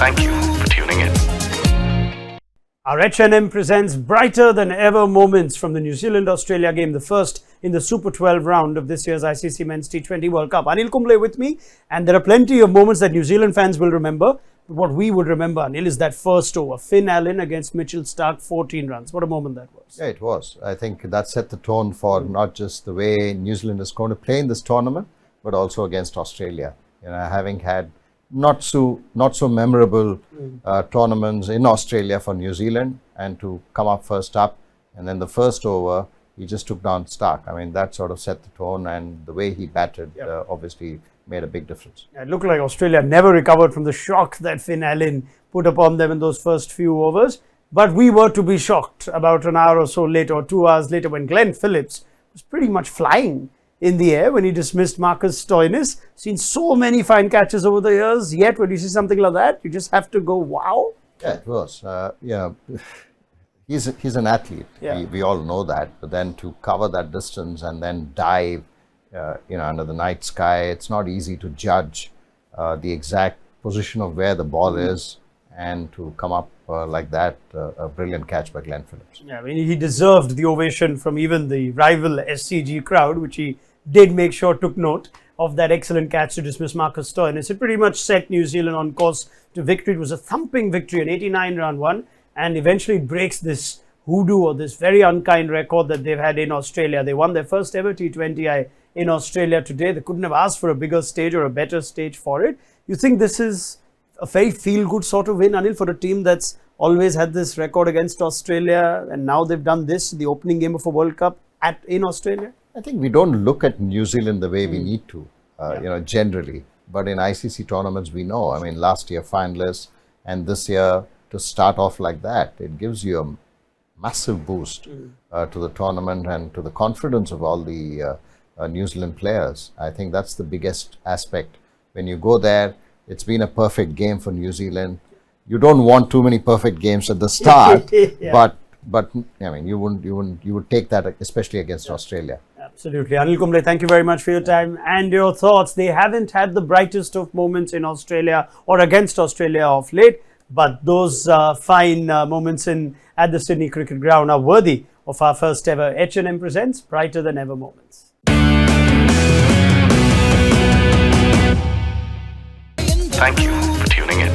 Thank you for tuning in. Our H&M presents brighter than ever moments from the New Zealand-Australia game, the first in the Super 12 round of this year's ICC Men's T20 World Cup. Anil Kumble with me, and there are plenty of moments that New Zealand fans will remember. But what we would remember, Anil, is that first over, Finn Allen against Mitchell Starc, 14 runs. What a moment that was. Yeah, it was. I think that set the tone for not just the way New Zealand is going to play in this tournament, but also against Australia. Having had not so memorable tournaments in Australia for New Zealand, and to come up first up, and then the first over, he just took down Starc. I mean, that sort of set the tone, and the way he batted obviously made a big difference. It looked like Australia never recovered from the shock that Finn Allen put upon them in those first few overs. But we were to be shocked about an hour or so later, or 2 hours later, when Glenn Phillips was pretty much flying in the air when he dismissed Marcus Stoinis. Seen so many fine catches over the years, yet when you see something like that, you just have to go, wow. Yeah, it was. He's an athlete. Yeah. We all know that. But then to cover that distance and then dive, under the night sky, it's not easy to judge the exact position of where the ball is, and to come up like that, a brilliant catch by Glenn Phillips. Yeah, I mean, he deserved the ovation from even the rival SCG crowd, which he did make sure took note of that excellent catch to dismiss Marcus Stoinis. It pretty much set New Zealand on course to victory. It was a thumping victory, an 89-run one, and eventually it breaks this hoodoo or this very unkind record that they've had in Australia. They won their first ever T20I in Australia today. They couldn't have asked for a bigger stage or a better stage for it. You think this is a very feel-good sort of win, Anil, for a team that's always had this record against Australia, and now they've done this, the opening game of a World Cup in Australia? I think we don't look at New Zealand the way we need to, generally. But in ICC tournaments, we know. I mean, last year finalists, and this year to start off like that, it gives you a massive boost to the tournament and to the confidence of all the New Zealand players. I think that's the biggest aspect. When you go there, it's been a perfect game for New Zealand. You don't want too many perfect games at the start, but I mean, you would take that, especially against Australia. Absolutely. Anil Kumble, thank you very much for your time and your thoughts. They haven't had the brightest of moments in Australia or against Australia of late, but those fine moments at the Sydney Cricket Ground are worthy of our first ever H&M Presents Brighter Than Ever Moments. Thank you for tuning in.